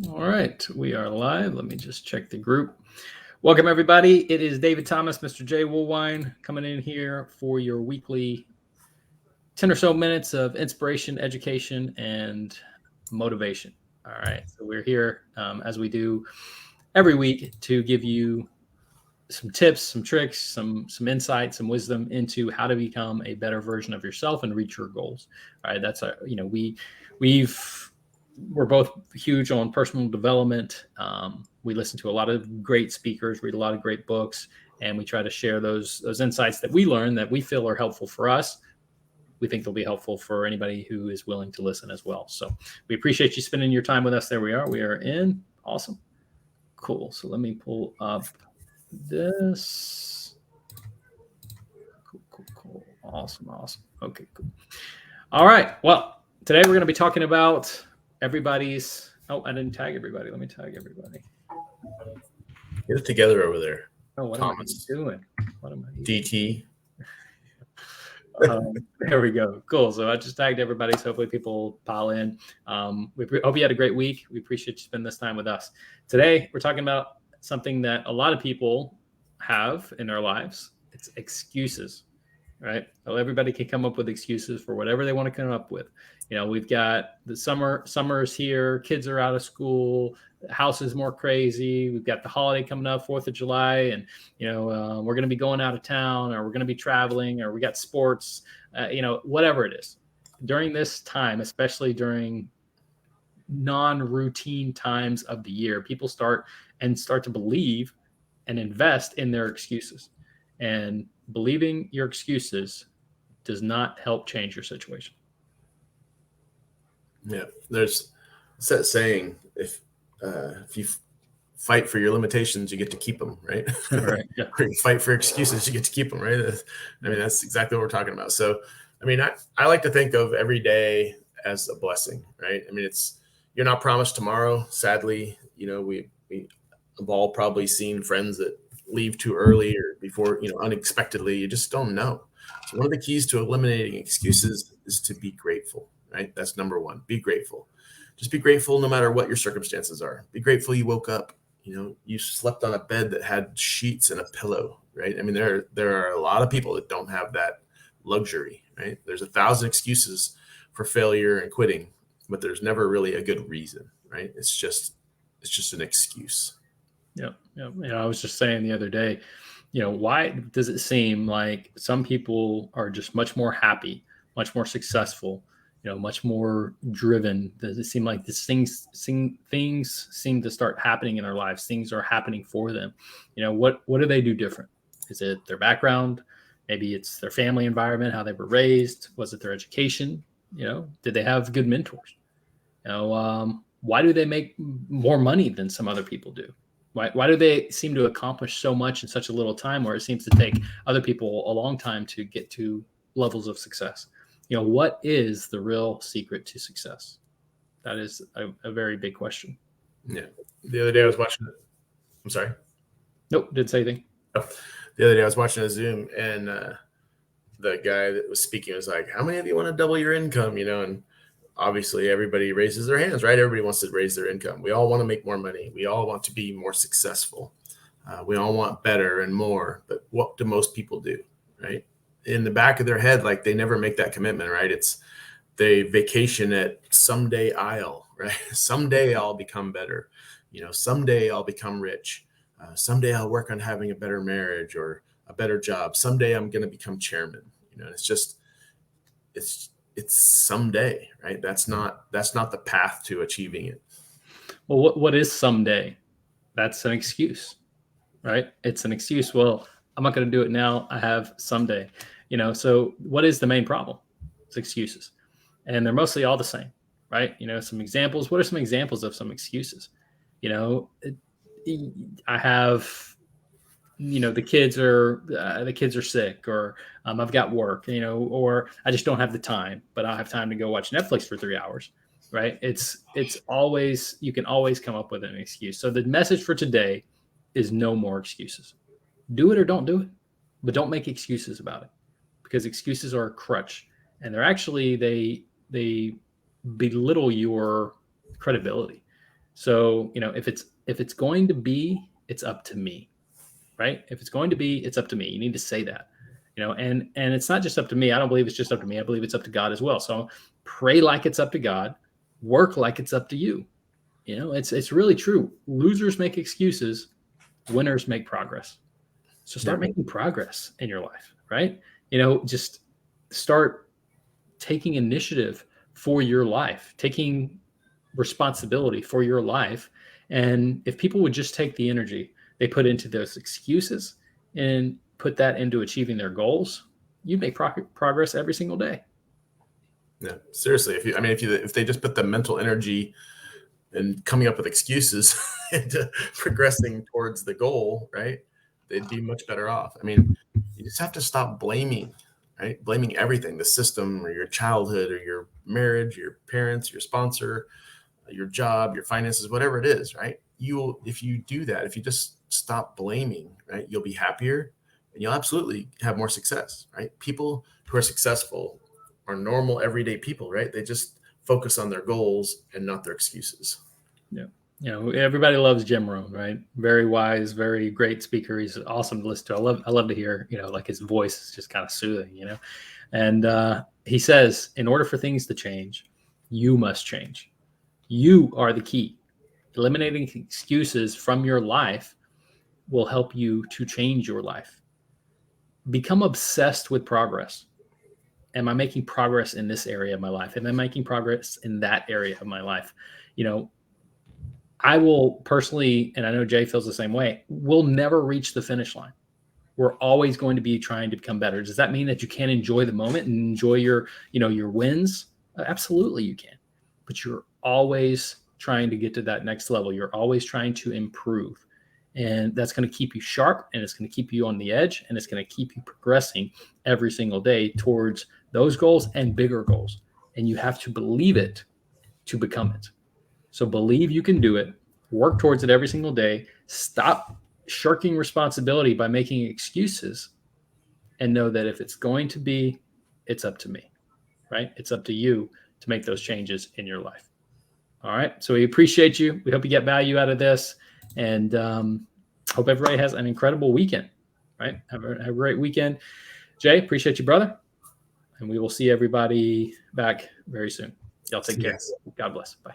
All right, we are live. Let me just check the group. Welcome, everybody. It is David Thomas, Mr. J. Woolwine, coming in here for your weekly 10 or so minutes of inspiration, education, and motivation. All right, so we're here as we do every week to give you some tips, some tricks, some insight, some wisdom into how to become a better version of yourself and reach your goals. All right, that's a we've we're both huge on personal development. We listen to a lot of great speakers, read a lot of great books, and we try to share those insights that we learn that we feel are helpful for us. We think they'll be helpful for anybody who is willing to listen as well. So we appreciate you spending your time with us. There we are. We are in. Awesome. Cool. So let me pull up this. Cool. Awesome. Okay, cool. All right. Well, today we're going to be talking about everybody's. Oh, I didn't tag everybody. Let me tag everybody. Get it together over there. Oh, what Thomas. am I doing? What am I doing? DT. There we go. Cool. So I just tagged everybody. So hopefully people pile in. We hope you had a great week. We appreciate you spending this time with us. Today, we're talking about something that a lot of people have in their lives. It's excuses, right? So everybody can come up with excuses for whatever they want to come up with. You know, we've got the summer's here, kids are out of school, the house is more crazy. We've got the holiday coming up, 4th of July, and, we're going to be going out of town, or we're going to be traveling, or we got sports, whatever it is. During this time, especially during non-routine times of the year, people start to believe and invest in their excuses. And believing your excuses does not help change your situation. Yeah, there's that saying: if you fight for your limitations, you get to keep them, right? Right. Yeah. Or you fight for excuses, you get to keep them, right? I mean, that's exactly what we're talking about. So, I mean, I like to think of every day as a blessing, right? I mean, you're not promised tomorrow. Sadly, we have all probably seen friends that leave too early or before, unexpectedly. You just don't know. So one of the keys to eliminating excuses is to be grateful, right? That's number one. Be grateful. Just be grateful no matter what your circumstances are. Be grateful you woke up. You slept on a bed that had sheets and a pillow, right? I mean, there are a lot of people that don't have that luxury, right? There's 1,000 excuses for failure and quitting, but there's never really a good reason, right? It's just an excuse. Yeah. I was just saying the other day, why does it seem like some people are just much more happy, much more successful, much more driven? Does it seem like things seem to start happening in their lives? Things are happening for them. What do they do different? Is it their background? Maybe it's their family environment, how they were raised. Was it their education? Did they have good mentors? Why do they make more money than some other people do? Why do they seem to accomplish so much in such a little time, where it seems to take other people a long time to get to levels of success? What is the real secret to success? That is a very big question. Yeah. The other day I was watching it. I'm sorry. Nope. Didn't say anything. Oh, the other day I was watching a Zoom, and the guy that was speaking was like, how many of you want to double your income? And obviously everybody raises their hands, right? Everybody wants to raise their income. We all want to make more money. We all want to be more successful. We all want better and more. But what do most people do, right? In the back of their head, like, they never make that commitment, right? It's they vacation at someday I'll, right? Someday I'll become better. Someday I'll become rich. Someday I'll work on having a better marriage or a better job. Someday I'm going to become chairman. It's someday, right? That's not the path to achieving it. Well, what is someday? That's an excuse, right? It's an excuse. Well, I'm not going to do it now. I have someday. So what is the main problem? It's excuses. And they're mostly all the same, right? Some examples. What are some examples of some excuses? I have, the kids are sick, or I've got work, or I just don't have the time, but I'll have time to go watch Netflix for 3 hours, right? It's always, you can always come up with an excuse. So the message for today is no more excuses. Do it or don't do it, but don't make excuses about it, because excuses are a crutch, and they're actually, they belittle your credibility. So, if it's going to be, it's up to me, right? If it's going to be, it's up to me. You need to say that, and it's not just up to me. I don't believe it's just up to me. I believe it's up to God as well. So pray like it's up to God, work like it's up to you. It's really true. Losers make excuses, winners make progress. So start making progress in your life, right? Just start taking initiative for your life, taking responsibility for your life. And if people would just take the energy they put into those excuses and put that into achieving their goals, you'd make progress every single day. Yeah, seriously. If they just put the mental energy and coming up with excuses into progressing towards the goal, right, they'd be much better off. I mean, you just have to stop blaming, right? Blaming everything, the system or your childhood or your marriage, your parents, your sponsor, your job, your finances, whatever it is, right? If you do that, if you just stop blaming, right, you'll be happier and you'll absolutely have more success, right? People who are successful are normal, everyday people, right? They just focus on their goals and not their excuses. Yeah. Everybody loves Jim Rohn, right? Very wise, very great speaker. He's awesome to listen to. I love to hear, like his voice is just kind of soothing, and he says, in order for things to change, you must change. You are the key. Eliminating excuses from your life will help you to change your life. Become obsessed with progress. Am I making progress in this area of my life? Am I making progress in that area of my life? I will personally, and I know Jay feels the same way, we'll never reach the finish line. We're always going to be trying to become better. Does that mean that you can't enjoy the moment and enjoy your wins? Absolutely you can. But you're always trying to get to that next level. You're always trying to improve. And that's going to keep you sharp, and it's going to keep you on the edge, and it's going to keep you progressing every single day towards those goals and bigger goals. And you have to believe it to become it. So believe you can do it, work towards it every single day, stop shirking responsibility by making excuses, and know that if it's going to be, it's up to me, right? It's up to you to make those changes in your life. All right. So we appreciate you. We hope you get value out of this, and hope everybody has an incredible weekend, right? Have a great weekend. Jay, appreciate you, brother. And we will see everybody back very soon. Y'all take care. God bless. Bye.